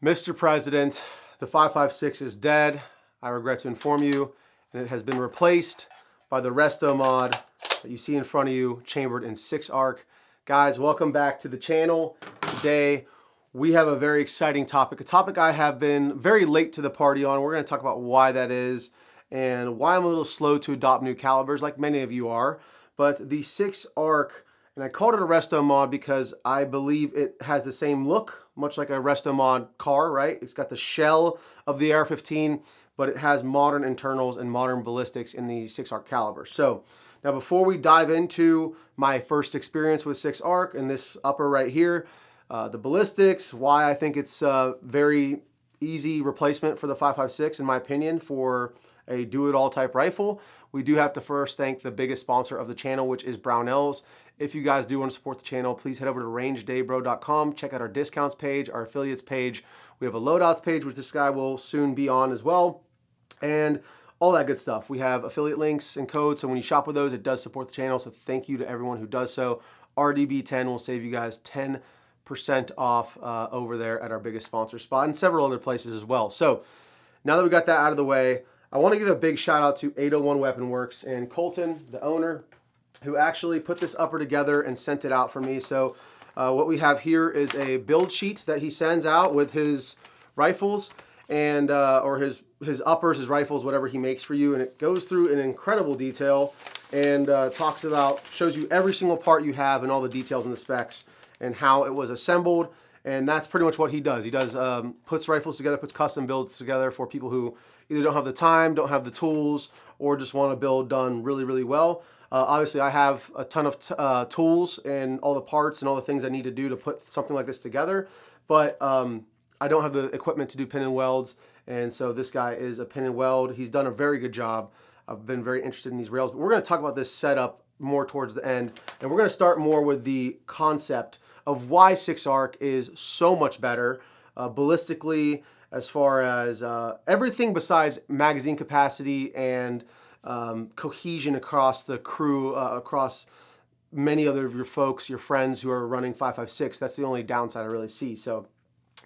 Mr. President, the 5.56 is dead. I regret to inform you, and it has been replaced by the Resto mod that you see in front of you, chambered in 6-arc. Guys, welcome back to the channel. Today, we have a very exciting topic, a topic I have been very late to the party on. We're going to talk about why that is and why I'm a little slow to adopt new calibers, like many of you are. But the 6-arc, and I called it a Resto mod because I believe it has the same look, much like a Resto mod car, right? It's got the shell of the AR-15, but it has modern internals and modern ballistics in the 6-arc caliber. So now before we dive into my first experience with 6-arc and this upper right here, the ballistics, why I think it's a very easy replacement for the 5.56 in my opinion for a do-it-all type rifle, we do have to first thank the biggest sponsor of the channel, which is Brownells. If you guys do want to support the channel, please head over to rangedaybro.com. Check out our discounts page, our affiliates page. We have a loadouts page, which this guy will soon be on as well, and all that good stuff. We have affiliate links and codes, so when you shop with those, it does support the channel, so thank you to everyone who does so. RDB10 will save you guys 10% off over there at our biggest sponsor spot and several other places as well. So now that we got that out of the way, I want to give a big shout out to 801 Weapon Works and Colton, the owner, who actually put this upper together and sent it out for me. So what we have here is a build sheet that he sends out with his rifles and or his uppers, his rifles, whatever he makes for you, and it goes through in incredible detail and talks about, shows you every single part you have and all the details and the specs and how it was assembled. And that's pretty much what he does. He does puts rifles together, puts custom builds together for people who either don't have the time, don't have the tools, or just want a build done really, really well. Obviously, I have a ton of tools and all the parts and all the things I need to do to put something like this together, but I don't have the equipment to do pin and welds, and so this guy is a pin and weld. He's done a very good job. I've been very interested in these rails, but we're going to talk about this setup more towards the end, and we're going to start more with the concept of why 6-arc is so much better ballistically, as far as everything besides magazine capacity and cohesion across the crew, across many other of your folks, your friends who are running 5.56. That's the only downside I really see. So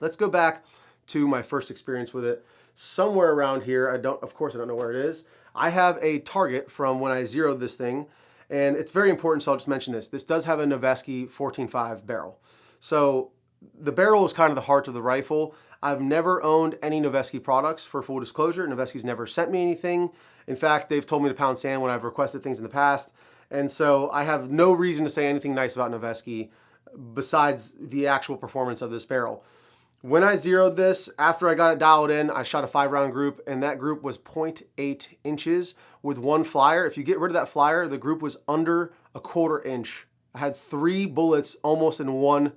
let's go back to my first experience with it. Somewhere around here, of course I don't know where it is. I have a target from when I zeroed this thing, and it's very important, so I'll just mention this. This does have a Noveske 14.5 barrel. So the barrel is kind of the heart of the rifle. I've never owned any Noveske products, for full disclosure. Noveske's never sent me anything. In fact, they've told me to pound sand when I've requested things in the past. And so I have no reason to say anything nice about Noveske besides the actual performance of this barrel. When I zeroed this, after I got it dialed in, I shot a 5-round group, and that group was 0.8 inches with one flyer. If you get rid of that flyer, the group was under a 1/4 inch. I had 3 bullets almost in one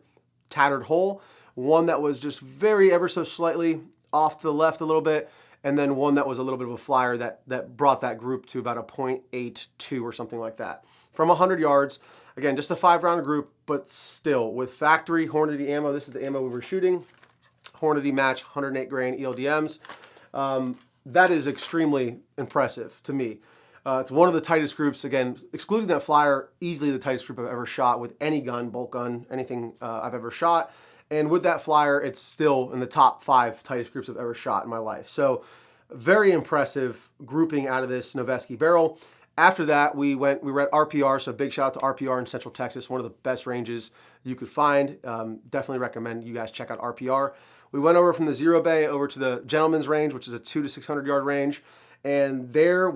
tattered hole, one that was just very ever so slightly off to the left a little bit, and then one that was a little bit of a flyer that brought that group to about a 0.82 or something like that. From 100 yards, again, just a 5-round group, but still with factory Hornady ammo. This is the ammo we were shooting. Hornady match 108 grain ELDMs. That is extremely impressive to me. It's one of the tightest groups, again, excluding that flyer, easily the tightest group I've ever shot with any gun, bolt gun, anything I've ever shot. And with that flyer, it's still in the top 5 tightest groups I've ever shot in my life. So very impressive grouping out of this Noveske barrel. After that, we were at RPR, so big shout out to RPR in Central Texas, one of the best ranges you could find. Definitely recommend you guys check out RPR. We went over from the Zero Bay over to the Gentleman's Range, which is a 200 to 600 yard range. And there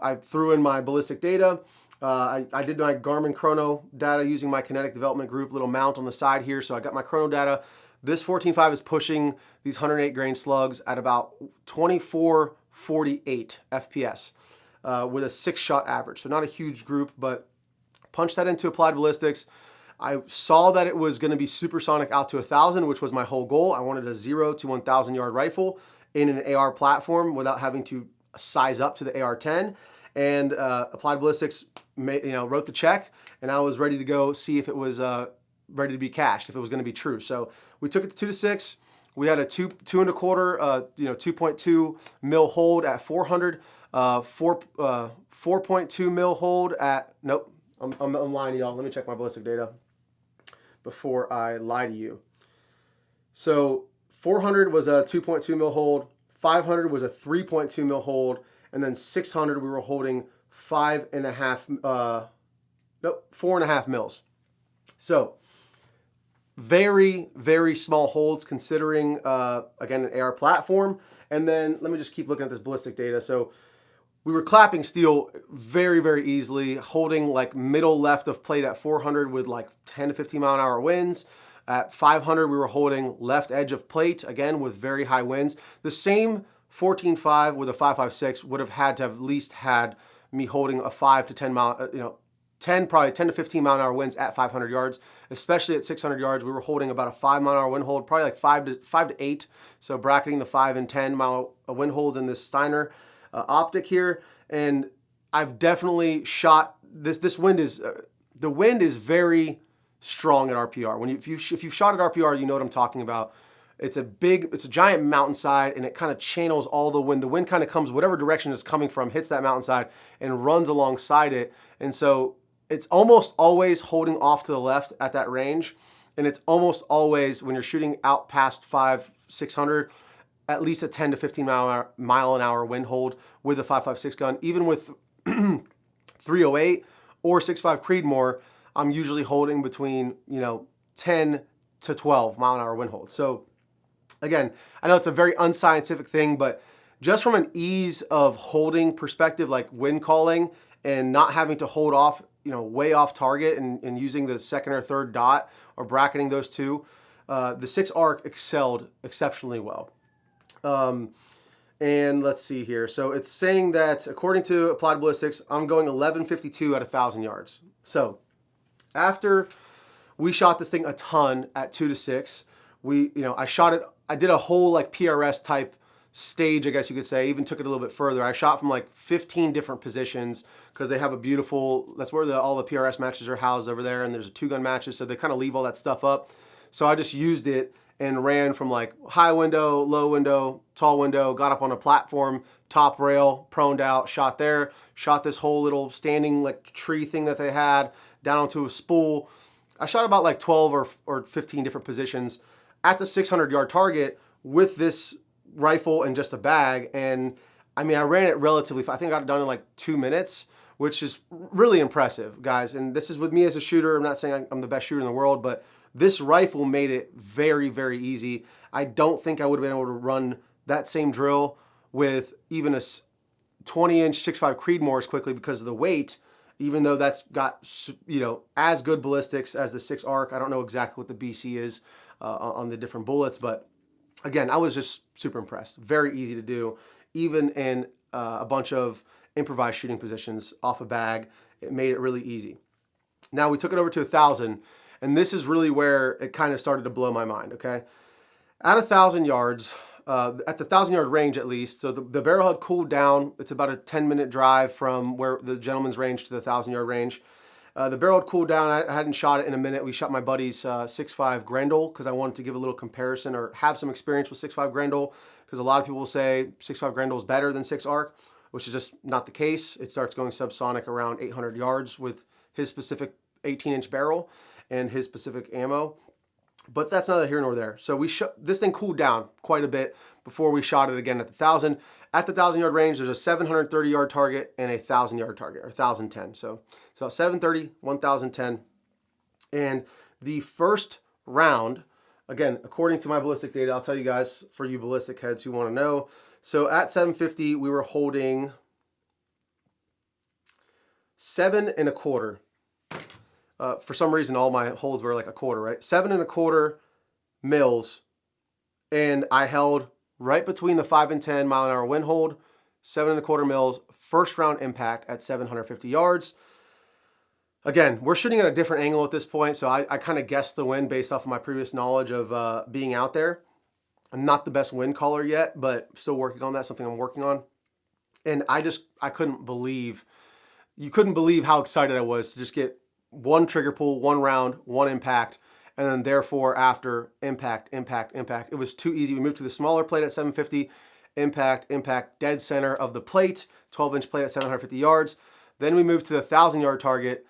I threw in my ballistic data. I did my Garmin chrono data using my kinetic development group, little mount on the side here. So I got my chrono data. This 14.5 is pushing these 108 grain slugs at about 2448 FPS with a 6-shot average. So not a huge group, but punched that into applied ballistics. I saw that it was going to be supersonic out to 1,000, which was my whole goal. I wanted a 0 to 1,000 yard rifle in an AR platform without having to size up to the AR-10. And Applied Ballistics wrote the check, and I was ready to go see if it was ready to be cashed, if it was going to be true. So we took it to 2 to 6. We had a 2 2.25, 2.2 mil hold at 400, 4.2 mil hold at, nope, I'm lying to y'all. Let me check my ballistic data before I lie to you. So 400 was a 2.2 mil hold, 500 was a 3.2 mil hold, and then 600 we were holding 4.5 mils. So very, very small holds considering, again, an AR platform. And then let me just keep looking at this ballistic data. So we were clapping steel very, very easily, holding like middle left of plate at 400 with like 10 to 15 mile an hour winds. At 500, we were holding left edge of plate, again, with very high winds. The same 14.5 with a 5.56 would have had to have at least had me holding a 5 to 10 mile, 10 to 15 mile an hour winds at 500 yards, especially at 600 yards. We were holding about a 5 mile an hour wind hold, probably like 5 to 8. So bracketing the 5 and 10 mile wind holds in this Steiner Optic here. And I've definitely shot this wind is, the wind is very strong at RPR. If you've shot at RPR, you know what I'm talking about. It's a giant mountainside, and it kind of channels all the wind. The wind kind of comes whatever direction it's coming from, hits that mountainside and runs alongside it. And so it's almost always holding off to the left at that range. And it's almost always, when you're shooting out past 600, at least a 10 to 15 mile an hour wind hold with a 5.56 gun. Even with 308 or 6.5 Creedmoor, I'm usually holding between 10 to 12 mile an hour wind hold. So again, I know it's a very unscientific thing, but just from an ease of holding perspective, like wind calling and not having to hold off, way off target and using the second or third dot or bracketing those two, the 6 arc excelled exceptionally well. And let's see here. So it's saying that according to Applied Ballistics, I'm going 1152 at 1,000 yards. So after we shot this thing a ton at 2 to 6, I shot it. I did a whole like PRS type stage, I guess you could say. I even took it a little bit further. I shot from like 15 different positions because they have a beautiful, that's where all the PRS matches are housed over there. And there's a 2-gun matches. So they kind of leave all that stuff up. So I just used it and ran from like high window, low window, tall window, got up on a platform, top rail, proned out, shot there, shot this whole little standing like tree thing that they had down onto a spool. I shot about like 12 or 15 different positions at the 600-yard target with this rifle and just a bag. And I mean, I ran it relatively fast. I think I got it done in like 2 minutes, which is really impressive, guys. And this is with me as a shooter. I'm not saying I'm the best shooter in the world, but this rifle made it very, very easy. I don't think I would have been able to run that same drill with even a 20-inch 6.5 Creedmoor as quickly because of the weight, even though that's got, as good ballistics as the 6 arc. I don't know exactly what the BC is on the different bullets, but again, I was just super impressed. Very easy to do, even in a bunch of improvised shooting positions off a bag. It made it really easy. Now we took it over to 1,000, and this is really where it kind of started to blow my mind, okay? At 1,000 yards, at the 1,000-yard range at least, so the barrel had cooled down. It's about a 10-minute drive from where the gentleman's range to the 1,000-yard range. The barrel had cooled down. I hadn't shot it in a minute. We shot my buddy's 6.5 Grendel because I wanted to give a little comparison or have some experience with 6.5 Grendel, because a lot of people will say 6.5 Grendel is better than 6 arc, which is just not the case. It starts going subsonic around 800 yards with his specific 18-inch barrel and his specific ammo. But that's neither here nor there. So this thing cooled down quite a bit before we shot it again at the 1,000. At the 1,000-yard range, there's a 730-yard target and a 1,000-yard target, or 1,010. So it's about 730, 1,010. And the first round, again, according to my ballistic data, I'll tell you guys, for you ballistic heads who want to know. So at 750, we were holding 7 1/4. For some reason, all my holds were like 1/4, right? 7 1/4 mils, and I held right between the 5 and 10 mile an hour wind hold, 7 1/4 mils, first round impact at 750 yards. Again, we're shooting at a different angle at this point, so I kind of guessed the wind based off of my previous knowledge of being out there. I'm not the best wind caller yet, but still working on that, something I'm working on. And I couldn't believe, you couldn't believe how excited I was to just get one trigger pull, one round, one impact, and then therefore after impact, impact, impact. It was too easy. We moved to the smaller plate at 750, impact, impact, dead center of the plate, 12-inch plate at 750 yards. Then we moved to the 1,000-yard target,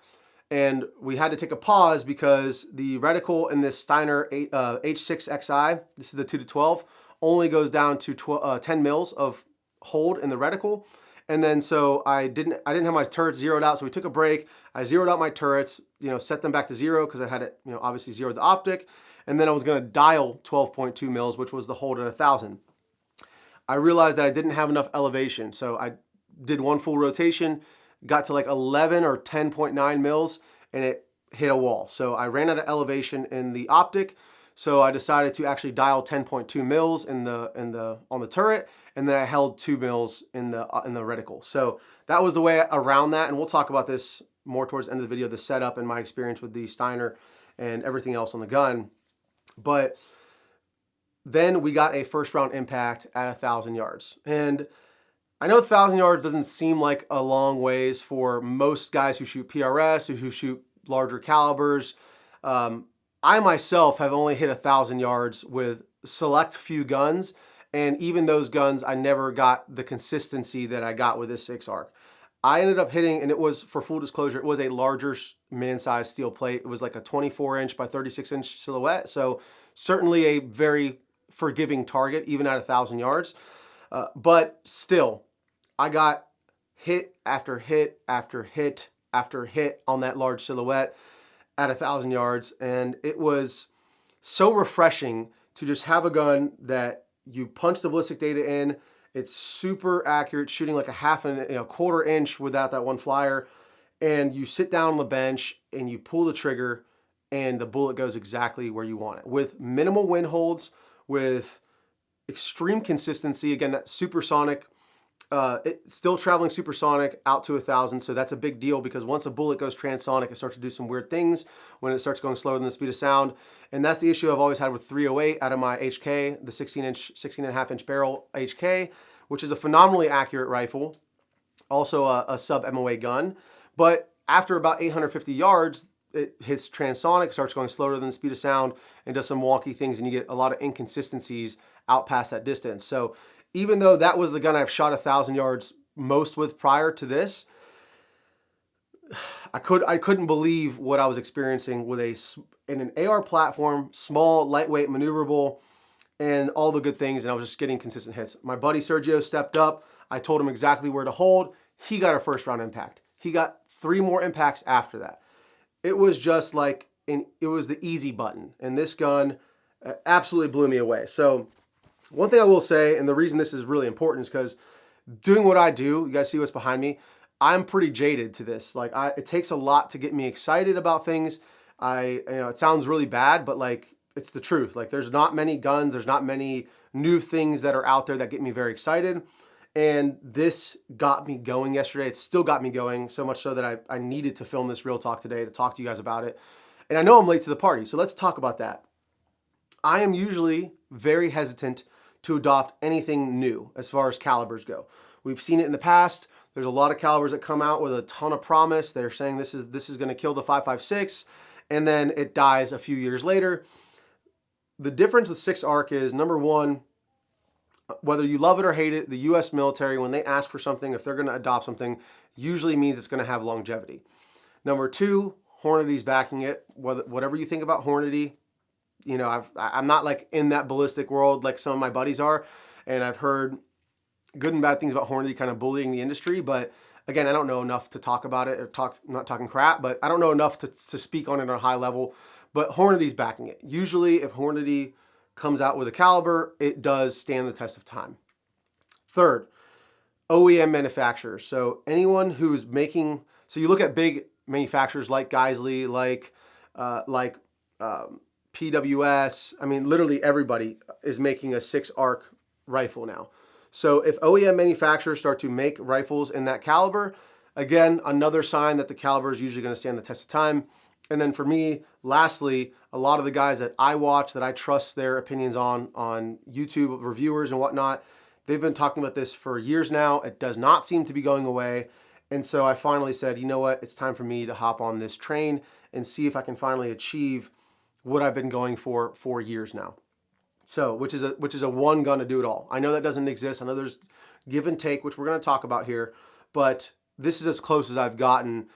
And we had to take a pause because the reticle in this Steiner H6XI, this is the 2-12, only goes down to 10 mils of hold in the reticle. And then so I didn't have my turrets zeroed out, so we took a break. I zeroed out my turrets, set them back to zero because I had it, obviously zeroed the optic. And then I was going to dial 12.2 mils, which was the hold at 1,000. I realized that I didn't have enough elevation, so I did one full rotation, got to like 11 or 10.9 mils, and it hit a wall. So I ran out of elevation in the optic, so I decided to actually dial 10.2 mils on the turret, and then I held 2 mils in the reticle. So that was the way around that, and we'll talk about this more towards the end of the video, the setup and my experience with the Steiner and everything else on the gun. But then we got a first round impact at 1,000 yards. And I know 1,000 yards doesn't seem like a long ways for most guys who shoot PRS, who shoot larger calibers. I myself have only hit 1,000 yards with select few guns. And even those guns, I never got the consistency that I got with this 6-arc. I ended up hitting, and it was, for full disclosure, it was a larger man-sized steel plate. It was like a 24-inch by 36-inch silhouette. So certainly a very forgiving target, even at 1,000 yards. But still, I got hit after hit after hit after hit on that large silhouette at 1,000 yards. And it was so refreshing to just have a gun that you punch the ballistic data in. It's super accurate, shooting like a quarter inch without that one flyer. And you sit down on the bench and you pull the trigger and the bullet goes exactly where you want it. With minimal wind holds, with extreme consistency. Again, that supersonic, it's still traveling supersonic out to 1,000. So that's a big deal because once a bullet goes transonic, it starts to do some weird things when it starts going slower than the speed of sound. And that's the issue I've always had with 308 out of my HK, the 16.5-inch barrel HK, which is a phenomenally accurate rifle. Also a sub MOA gun. But after about 850 yards, it hits transonic, starts going slower than the speed of sound, and does some wonky things, and you get a lot of inconsistencies out past that distance. So even though that was the gun I've shot 1,000 yards most with prior to this, I couldn't believe what I was experiencing with in an AR platform, small, lightweight, maneuverable, and all the good things, and I was just getting consistent hits. My buddy Sergio stepped up. I told him exactly where to hold. He got a first round impact. He got 3 more impacts after that. It was just like, it was the easy button. And this gun absolutely blew me away. So one thing I will say, and the reason this is really important is because doing what I do, you guys see what's behind me, I'm pretty jaded to this. Like it takes a lot to get me excited about things. It sounds really bad, but like it's the truth. Like there's not many guns, there's not many new things that are out there that get me very excited. And this got me going yesterday. It still got me going, so much so that I needed to film this real talk today to talk to you guys about it. And I know I'm late to the party, so let's talk about that. I am usually very hesitant to adopt anything new as far as calibers go. We've seen it in the past. There's a lot of calibers that come out with a ton of promise. They're saying this is going to kill the 5.56, and then it dies a few years later. The difference with 6-arc is, number one, whether you love it or hate it, the U.S. military, when they ask for something, if they're going to adopt something, usually means it's going to have longevity. Number two, Hornady's backing it. Whatever you think about Hornady, I'm not like in that ballistic world like some of my buddies are, and I've heard good and bad things about Hornady kind of bullying the industry. But again, I don't know enough to talk about it, I'm not talking crap, but I don't know enough to speak on it on a high level. But Hornady's backing it. Usually, if Hornady comes out with a caliber, it does stand the test of time. Third, OEM manufacturers. So anyone who's making, so you look at big manufacturers like Geisley, like PWS. I mean, literally everybody is making a 6-arc rifle now. So if OEM manufacturers start to make rifles in that caliber, again, another sign that the caliber is usually going to stand the test of time. And then for me, lastly, a lot of the guys that I watch, that I trust their opinions on YouTube, reviewers and whatnot, they've been talking about this for years now. It does not seem to be going away. And so I finally said, you know what? It's time for me to hop on this train and see if I can finally achieve what I've been going for years now. So, which is a one gun to do it all. I know that doesn't exist. I know there's give and take, which we're going to talk about here, but this is as close as I've gotten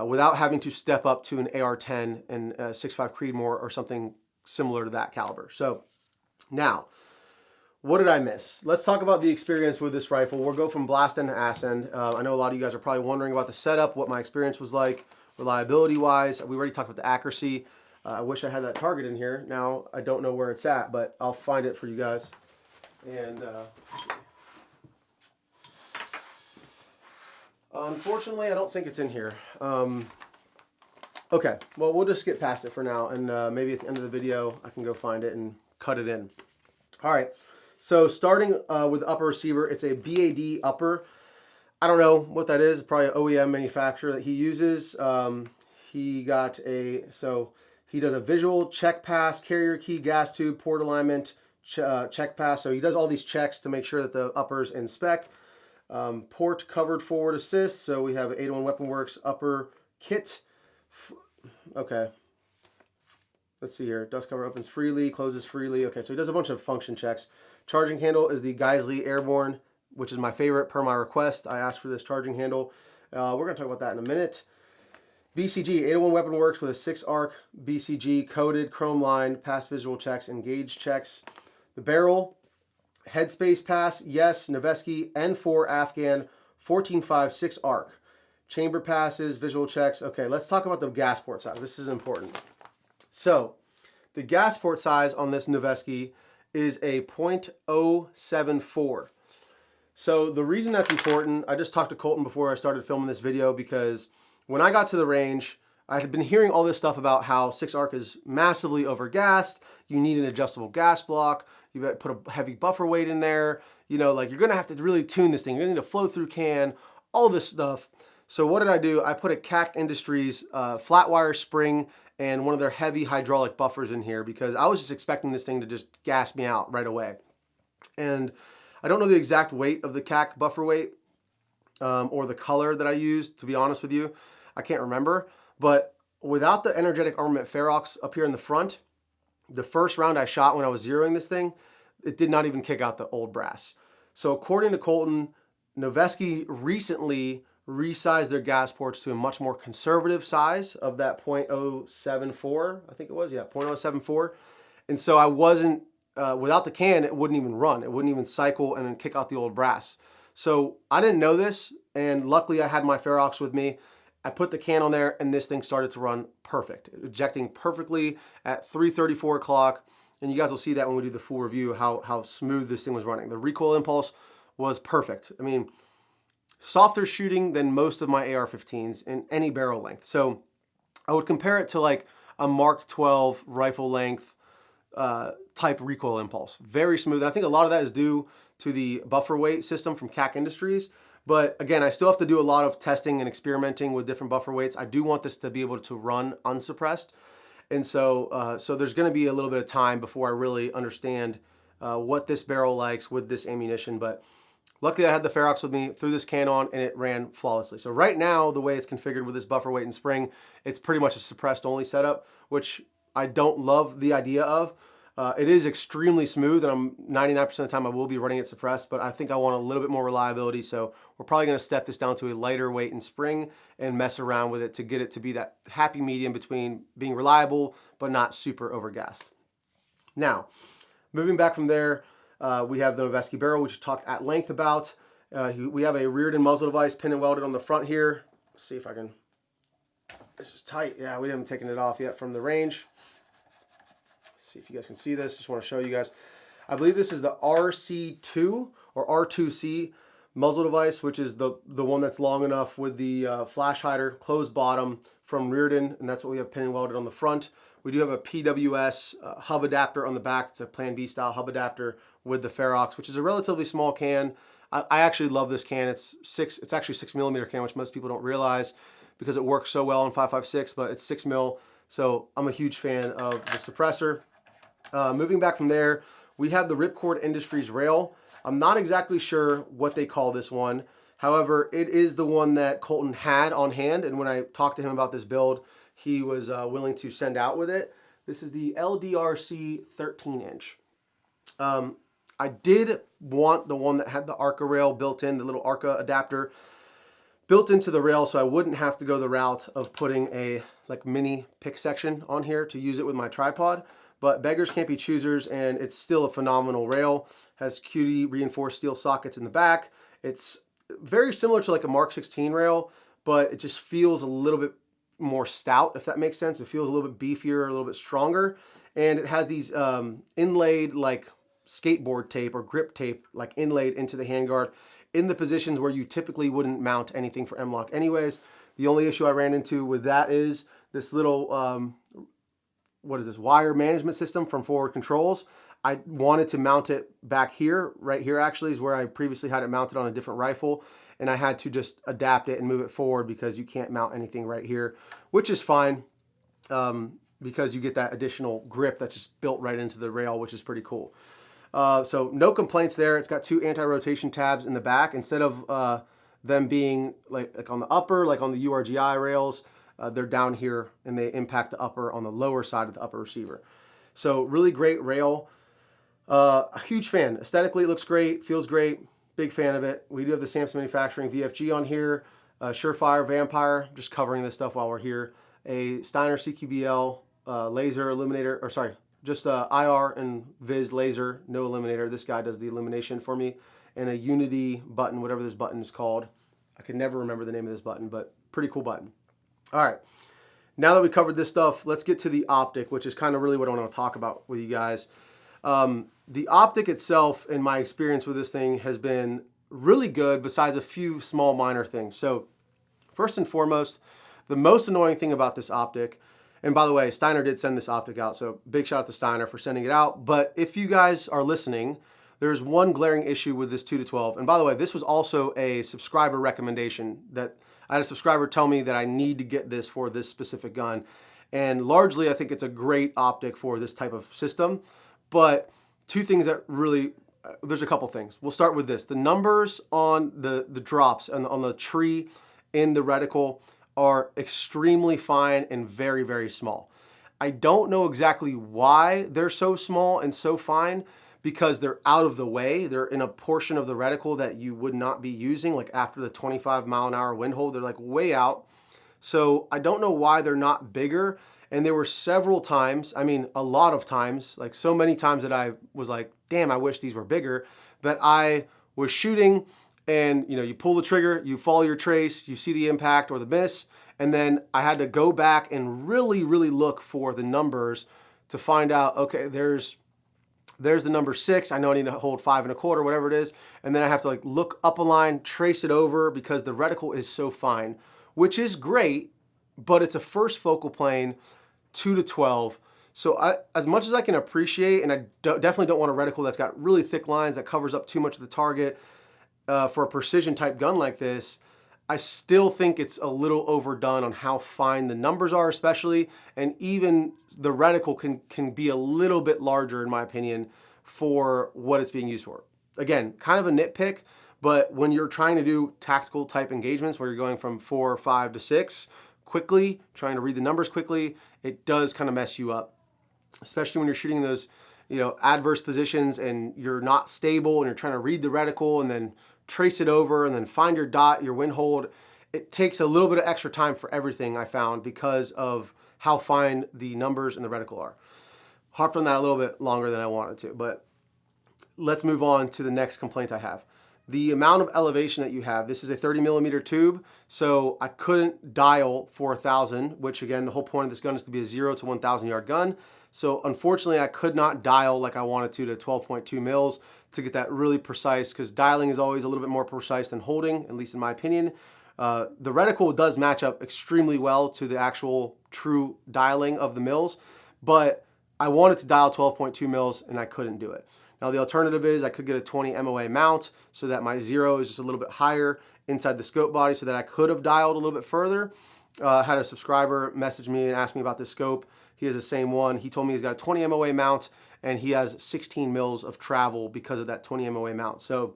without having to step up to an AR-10 and a 6.5 Creedmoor or something similar to that caliber. So now, what did I miss? Let's talk about the experience with this rifle. We'll go from blast end to ass end. I know a lot of you guys are probably wondering about the setup, what my experience was like, reliability-wise. We already talked about the accuracy. I wish I had that target in here. Now I don't know where it's at, but I'll find it for you guys. And unfortunately, I don't think it's in here. Okay, well, we'll just skip past it for now, and maybe at the end of the video, I can go find it and cut it in. All right, so starting with the upper receiver, it's a BAD upper. I don't know what that is, probably an OEM manufacturer that he uses. He does a visual, check pass, carrier key, gas tube, port alignment, check pass. So he does all these checks to make sure that the upper's in spec. Port covered forward assist. So we have 801 Weapon Works upper kit. Okay. Let's see here. Dust cover opens freely, closes freely. Okay, so he does a bunch of function checks. Charging handle is the Geisley Airborne, which is my favorite per my request. I asked for this charging handle. We're going to talk about that in a minute. BCG, 801 Weapon Works with a 6-arc BCG, coated, chrome lined, pass visual checks, engage checks. The barrel, headspace pass, yes, Noveske, N4 Afghan, 14.5, 6-arc. Chamber passes, visual checks. Okay, let's talk about the gas port size. This is important. So, the gas port size on this Noveske is a .074. So the reason that's important, I just talked to Colton before I started filming this video, because when I got to the range, I had been hearing all this stuff about how 6-arc is massively overgassed. You need an adjustable gas block. You better put a heavy buffer weight in there. You know, like, you're gonna have to really tune this thing. You're gonna need a flow through can, all this stuff. So what did I do? I put a CAC Industries flat wire spring and one of their heavy hydraulic buffers in here, because I was just expecting this thing to just gas me out right away. And I don't know the exact weight of the CAC buffer weight or the color that I used, to be honest with you. I can't remember. But without the Energetic Armament Ferox up here in the front, the first round I shot when I was zeroing this thing, it did not even kick out the old brass. So according to Colton, Noveske recently resized their gas ports to a much more conservative size of that .074, I think it was, yeah, .074. And so I wasn't, without the can, it wouldn't even run. It wouldn't even cycle and then kick out the old brass. So I didn't know this, and luckily I had my Ferox with me. I put the can on there, and this thing started to run perfect, ejecting perfectly at 3:34 o'clock. And you guys will see that when we do the full review, how smooth this thing was running. The recoil impulse was perfect. I mean, softer shooting than most of my AR-15s in any barrel length. So I would compare it to like a Mark 12 rifle length type recoil impulse. Very smooth. And I think a lot of that is due to the buffer weight system from CAC Industries. But again, I still have to do a lot of testing and experimenting with different buffer weights. I do want this to be able to run unsuppressed. And so, so there's going to be a little bit of time before I really understand what this barrel likes with this ammunition. But luckily I had the Ferox with me, threw this can on, and it ran flawlessly. So right now, the way it's configured with this buffer weight and spring, it's pretty much a suppressed only setup, which I don't love the idea of. It is extremely smooth, and I'm 99% of the time I will be running it suppressed, but I think I want a little bit more reliability, so we're probably going to step this down to a lighter weight and spring and mess around with it to get it to be that happy medium between being reliable but not super overgassed. Now, moving back from there, we have the Noveske barrel, which we talked at length about. We have a reared and muzzle device pin and welded on the front here. Let's see if I can, this is tight. Yeah, we haven't taken it off yet from the range. See if you guys can see this. Just want to show you guys. I believe this is the RC2 or R2C muzzle device, which is the one that's long enough with the flash hider, closed bottom from Reardon, and that's what we have pin and welded on the front. We do have a PWS hub adapter on the back. It's a Plan B style hub adapter with the Ferox, which is a relatively small can. I actually love this can. It's actually 6mm can, which most people don't realize because it works so well on 5.56, but it's 6mm. So I'm a huge fan of the suppressor. Moving back from there, we have the Ripcord Industries rail. I'm not exactly sure what they call this one. However, it is the one that Colton had on hand, and when I talked to him about this build, he was willing to send out with it. This is the LDRC 13-inch. I did want the one that had the ARCA rail built in, the little ARCA adapter built into the rail so I wouldn't have to go the route of putting a like mini pick section on here to use it with my tripod. But beggars can't be choosers, and it's still a phenomenal rail. Has QD reinforced steel sockets in the back. It's very similar to like a Mark 16 rail, but it just feels a little bit more stout, if that makes sense. It feels a little bit beefier, a little bit stronger. And it has these inlaid like skateboard tape or grip tape like inlaid into the handguard in the positions where you typically wouldn't mount anything for M-LOK anyways. The only issue I ran into with that is this little, what is this, wire management system from Forward Controls. I wanted to mount it back here. Right here actually is where I previously had it mounted on a different rifle, and I had to just adapt it and move it forward because you can't mount anything right here, which is fine because you get that additional grip that's just built right into the rail, which is pretty cool. So no complaints there. It's got 2 anti-rotation tabs in the back instead of them being like on the upper, like on the URGI rails. They're down here and they impact the upper on the lower side of the upper receiver. So really great rail. A huge fan. Aesthetically, it looks great, feels great. Big fan of it. We do have the Samson Manufacturing VFG on here. Surefire, Vampire, just covering this stuff while we're here. A Steiner CQBL laser illuminator, or sorry, just IR and Viz laser, no illuminator. This guy does the illumination for me. And a Unity button, whatever this button is called. I can never remember the name of this button, but pretty cool button. All right, now that we covered this stuff, let's get to the Optic, which is kind of really what I want to talk about with you guys. The Optic itself, in my experience with this thing, has been really good besides a few small minor things. So first and foremost, the most annoying thing about this Optic, and by the way, Steiner did send this Optic out, so big shout out to Steiner for sending it out. But if you guys are listening, there's one glaring issue with this 2-12. And by the way, this was also a subscriber recommendation that I had a subscriber tell me that I need to get this for this specific gun. And largely, I think it's a great optic for this type of system. But two things that really, there's a couple things. We'll start with this. The numbers on the drops and on the tree in the reticle are extremely fine and very, very small. I don't know exactly why they're so small and so fine, because they're out of the way. They're in a portion of the reticle that you would not be using, like after the 25-mile-an-hour wind hold, they're like way out. So I don't know why they're not bigger. And there were several times, I mean, a lot of times, like so many times that I was like, damn, I wish these were bigger, that I was shooting and you pull the trigger, you follow your trace, you see the impact or the miss, and then I had to go back and really, really look for the numbers to find out, okay, there's the number 6. I know I need to hold 5 1/4, whatever it is. And then I have to like look up a line, trace it over because the reticle is so fine, which is great, but it's a first focal plane 2-12. So as much as I can appreciate, and I definitely don't want a reticle that's got really thick lines that covers up too much of the target for a precision type gun like this, I still think it's a little overdone on how fine the numbers are especially, and even the reticle can be a little bit larger in my opinion for what it's being used for. Again, kind of a nitpick, but when you're trying to do tactical type engagements where you're going from 4, 5 to 6 quickly, trying to read the numbers quickly, it does kind of mess you up, especially when you're shooting those adverse positions and you're not stable and you're trying to read the reticle and then trace it over and then find your dot, your wind hold. It takes a little bit of extra time for everything I found because of how fine the numbers and the reticle are. Harped on that a little bit longer than I wanted to, but let's move on to the next complaint I have. The amount of elevation that you have, this is a 30mm tube, so I couldn't dial for 1,000, which again, the whole point of this gun is to be a 0 to 1,000 yard gun. So unfortunately, I could not dial like I wanted to 12.2 mils to get that really precise, because dialing is always a little bit more precise than holding, at least in my opinion. The reticle does match up extremely well to the actual true dialing of the mils, but I wanted to dial 12.2 mils and I couldn't do it. Now the alternative is I could get a 20 MOA mount so that my 0 is just a little bit higher inside the scope body so that I could have dialed a little bit further. Had a subscriber message me and ask me about this scope. He has the same one. He told me he's got a 20 MOA mount and he has 16 mils of travel because of that 20 MOA mount. So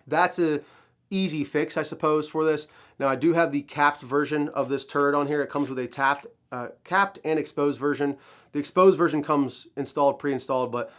that's a easy fix, I suppose, for this. Now I do have the capped version of this turret on here. It comes with a capped and exposed version. The exposed version comes installed, pre-installed, but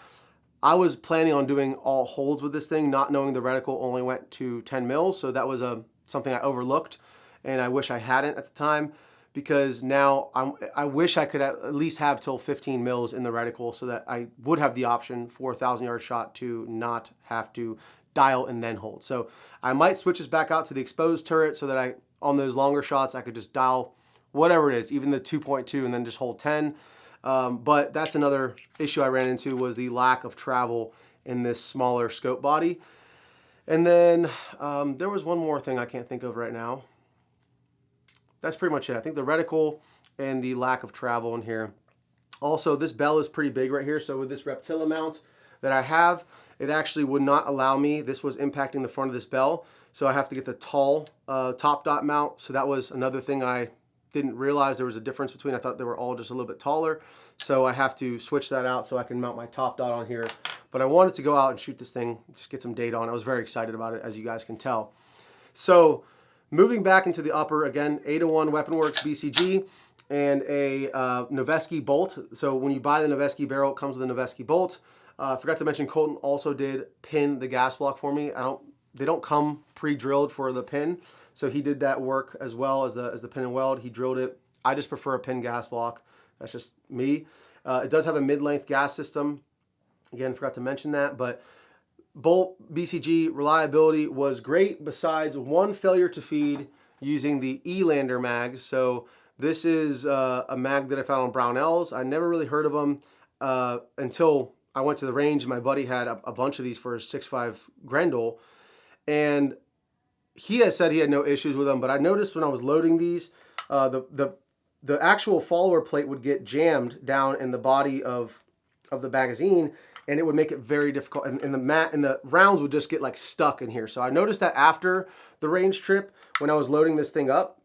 I was planning on doing all holds with this thing, not knowing the reticle only went to 10 mils. So that was something I overlooked. and I wish I hadn't at the time, because now I wish I could at least have till 15 mils in the reticle so that I would have the option for a 1,000-yard shot to not have to dial and then hold. So I might switch this back out to the exposed turret so that on those longer shots, I could just dial whatever it is, even the 2.2, and then just hold 10. But that's another issue I ran into, was the lack of travel in this smaller scope body. And then there was one more thing I can't think of right now. That's pretty much it. I think the reticle and the lack of travel in here. Also, this bell is pretty big right here. So with this Reptilla mount that I have, it actually would not allow me. This was impacting the front of this bell. So I have to get the tall top dot mount. So that was another thing I didn't realize there was a difference between. I thought they were all just a little bit taller. So I have to switch that out so I can mount my top dot on here. But I wanted to go out and shoot this thing, just get some data on it. I was very excited about it, as you guys can tell. So moving back into the upper, again, 801 Weaponworks BCG and a Noveske bolt. So when you buy the Noveske barrel, it comes with a Noveske bolt. I forgot to mention, Colton also did pin the gas block for me. They don't come pre-drilled for the pin, so he did that work as well as the pin and weld. He drilled it. I just prefer a pin gas block. That's just me. It does have a mid-length gas system. Again, forgot to mention that, but bolt BCG reliability was great, besides one failure to feed using the E-Lander mags. So this is a mag that I found on Brownells. I never really heard of them until I went to the range. My buddy had a bunch of these for his 6.5 Grendel, and he has said he had no issues with them. But I noticed when I was loading these, the actual follower plate would get jammed down in the body of the magazine, and it would make it very difficult, and the rounds would just get like stuck in here. So I noticed that after the range trip when I was loading this thing up,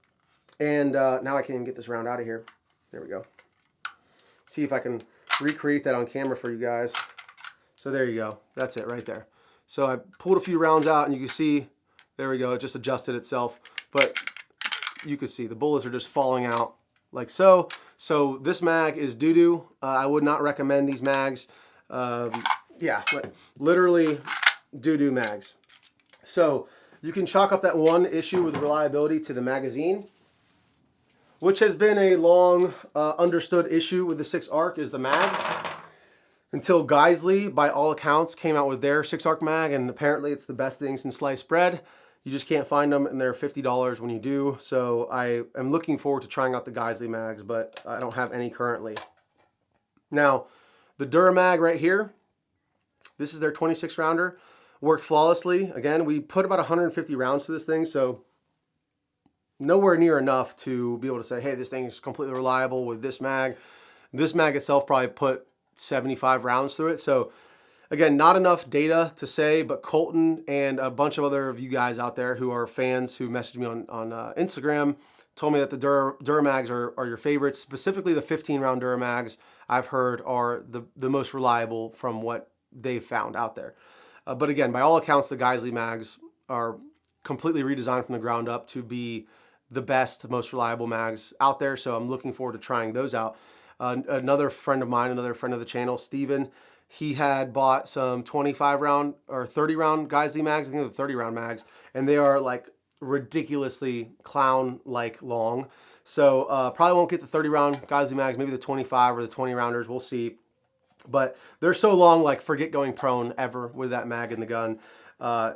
and now I can't even get this round out of here. There we go. See if I can recreate that on camera for you guys. So there you go. That's it right there. So I pulled a few rounds out, and you can see, there we go. It just adjusted itself, but you can see the bullets are just falling out like so. So this mag is doo-doo. I would not recommend these mags. Yeah, literally doo-doo mags. So you can chalk up that one issue with reliability to the magazine, which has been a long understood issue with the 6-ARC, is the mags. Until Geisley, by all accounts, came out with their 6-ARC mag, and apparently it's the best thing since sliced bread. You just can't find them, and they're $50 when you do. So I am looking forward to trying out the Geisley mags, but I don't have any currently. Now, the Duramag right here, this is their 26 rounder, worked flawlessly. Again, we put about 150 rounds to this thing, so nowhere near enough to be able to say, hey, this thing is completely reliable with this mag. This mag itself probably put 75 rounds through it. So again, not enough data to say, but Colton and a bunch of other of you guys out there who are fans who messaged me on Instagram told me that the Duramags are your favorites. Specifically the 15-round Duramags I've heard are the most reliable from what they've found out there. But again, by all accounts, the Geisley mags are completely redesigned from the ground up to be the best, most reliable mags out there. So I'm looking forward to trying those out. Another friend of mine, another friend of the channel, Steven, he had bought some 25-round or 30-round Geisley mags. I think they're 30-round mags, and they are like ridiculously clown-like long. So probably won't get the 30-round Geisley mags, maybe the 25 or the 20-rounders. We'll see. But they're so long, like forget going prone ever with that mag in the gun.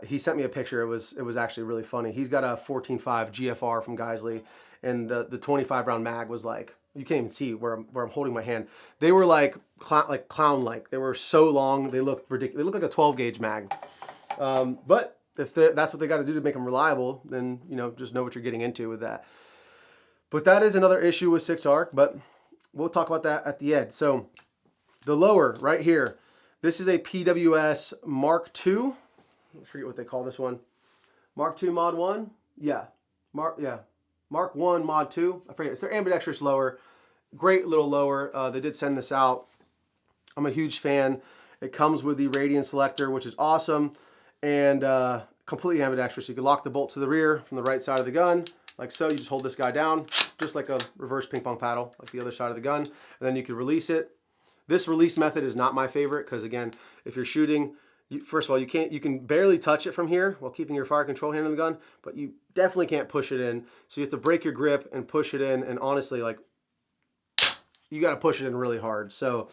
He sent me a picture. It was actually really funny. He's got a 14.5 GFR from Geisley, and the 25-round mag was like, you can't even see where I'm holding my hand. They were like clown-like. They were so long, they looked ridiculous. They looked like a 12-gauge mag. But if that's what they got to do to make them reliable, then just know what you're getting into with that. But that is another issue with 6-ARC, but we'll talk about that at the end. So the lower right here, this is a PWS Mark II. I forget what they call this one. Mark II Mod 1? Yeah. Mark 1 Mod 2. I forget. It's their ambidextrous lower. Great little lower. They did send this out. I'm a huge fan. It comes with the radian selector, which is awesome, and completely ambidextrous. You can lock the bolt to the rear from the right side of the gun, like so. You just hold this guy down, just like a reverse ping pong paddle, like the other side of the gun, and then you can release it. This release method is not my favorite because, again, if you're shooting, first of all, you can barely touch it from here while keeping your fire control hand on the gun, but you definitely can't push it in. So you have to break your grip and push it in, and honestly, like, you got to push it in really hard. So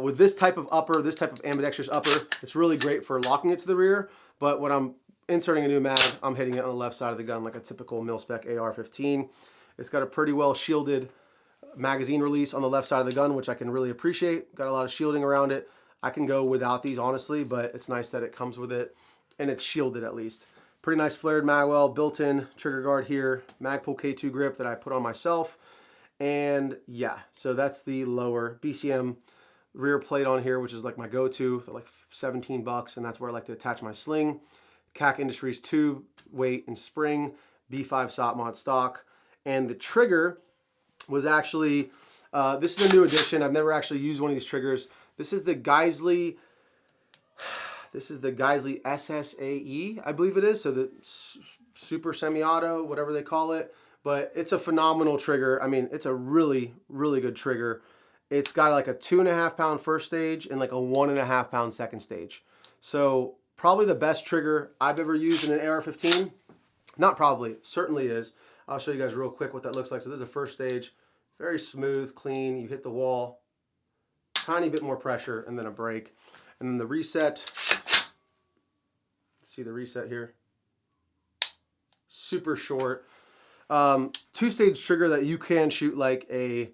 with this type of upper, this type of ambidextrous upper, it's really great for locking it to the rear, but when I'm inserting a new mag, I'm hitting it on the left side of the gun like a typical mil-spec AR-15. It's got a pretty well shielded magazine release on the left side of the gun, which I can really appreciate. Got a lot of shielding around it. I can go without these, honestly, but it's nice that it comes with it, and it's shielded at least. Pretty nice flared magwell, built-in trigger guard here, Magpul K2 grip that I put on myself. And yeah, so that's the lower BCM rear plate on here, which is like my go-to. They're like 17 bucks, and that's where I like to attach my sling. CAC Industries tube, weight, and spring, B5 SOP mod stock. And the trigger was actually, this is a new addition. I've never actually used one of these triggers. This is the Geissele SSAE, I believe it is. So the super semi-auto, whatever they call it. But it's a phenomenal trigger. I mean, it's a really, really good trigger. It's got like a 2.5 pound first stage and like a 1.5 pound second stage. So probably the best trigger I've ever used in an AR-15. Not probably, certainly is. I'll show you guys real quick what that looks like. So this is a first stage, very smooth, clean. You hit the wall, tiny bit more pressure, and then a break. And then the reset, let's see the reset here. Super short. Two-stage trigger that you can shoot like a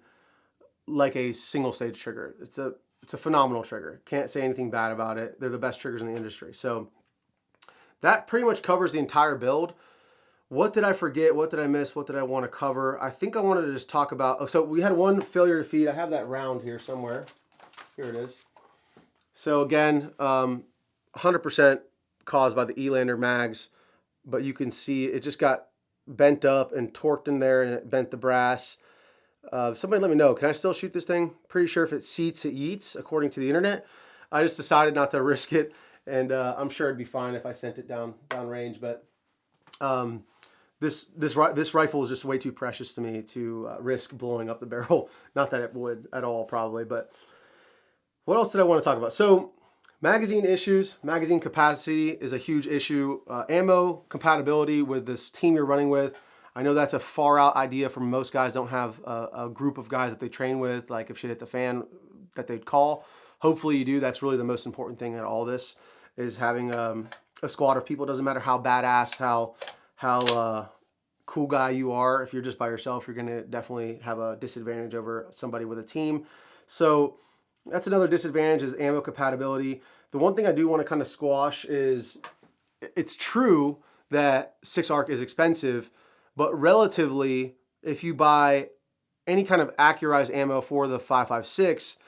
single stage trigger. It's a phenomenal trigger. Can't say anything bad about it. They're the best triggers in the industry. So that pretty much covers the entire build. What did I forget? What did I miss? What did I want to cover? I think I wanted to just talk about, so we had one failure to feed. I have that round here somewhere. Here it is. So again, 100% caused by the Elander mags, but you can see it just got bent up and torqued in there, and it bent the brass. Somebody let me know, can I still shoot this thing? Pretty sure if it seats, it yeets, according to the internet. I just decided not to risk it, and I'm sure it'd be fine if I sent it down range, but this rifle is just way too precious to me to risk blowing up the barrel. Not that it would at all, probably, but what else did I want to talk about? So magazine issues, magazine capacity is a huge issue. Ammo compatibility with this team you're running with. I know that's a far out idea for most guys. Don't have a group of guys that they train with, like if shit hit the fan, that they'd call. Hopefully you do. That's really the most important thing in all this, is having a squad of people. It doesn't matter how badass, how cool guy you are. If you're just by yourself, you're gonna definitely have a disadvantage over somebody with a team. So that's another disadvantage, is ammo compatibility. The one thing I do want to kind of squash is, it's true that 6-ARC is expensive, but relatively, if you buy any kind of accurized ammo for the 5.56,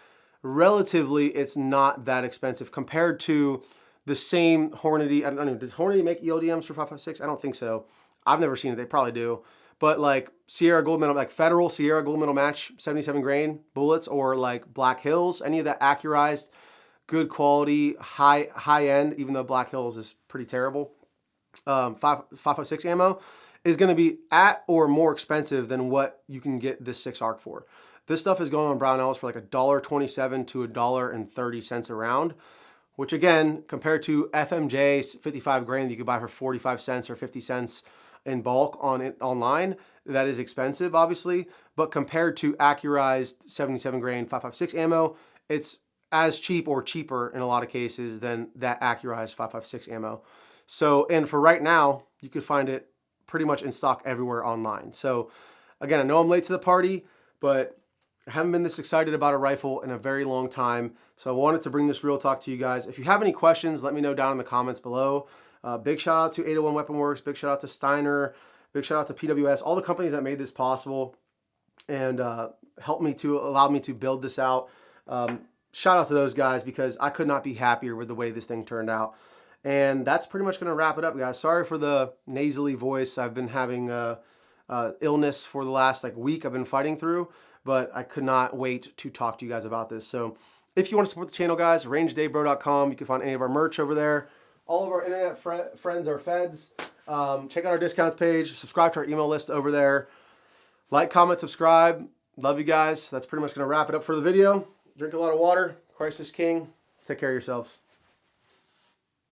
relatively it's not that expensive compared to the same Hornady. I don't know, does Hornady make ELDMs for 5.56? I don't think so. I've never seen it. They probably do. But like Sierra Gold Medal, like Federal Sierra Gold Medal Match 77 grain bullets, or like Black Hills, any of that accurized, good quality, high end, even though Black Hills is pretty terrible, 5.56 ammo is going to be at or more expensive than what you can get this 6-ARC for. This stuff is going on Brownells for like $1.27 to $1.30 a round, which again, compared to FMJ 55 grain that you could buy for 45 cents or 50 cents in bulk online, that is expensive, obviously, but compared to accurized 77 grain 5.56 ammo, it's as cheap or cheaper in a lot of cases than that accurized 5.56 ammo. So, and for right now, you could find it pretty much in stock everywhere online. So again, I know I'm late to the party, but I haven't been this excited about a rifle in a very long time. So I wanted to bring this real talk to you guys. If you have any questions, let me know down in the comments below. Big shout out to 801 Weapon Works, big shout out to Steiner, big shout out to PWS, all the companies that made this possible and allowed me to build this out. Shout out to those guys, because I could not be happier with the way this thing turned out. And that's pretty much going to wrap it up, guys. Sorry for the nasally voice. I've been having illness for the last week I've been fighting through, but I could not wait to talk to you guys about this. So if you want to support the channel, guys, rangedavebro.com. You can find any of our merch over there. All of our internet friends are feds. Check out our discounts page. Subscribe to our email list over there. Like, comment, subscribe. Love you guys. That's pretty much going to wrap it up for the video. Drink a lot of water. Christ is King. Take care of yourselves.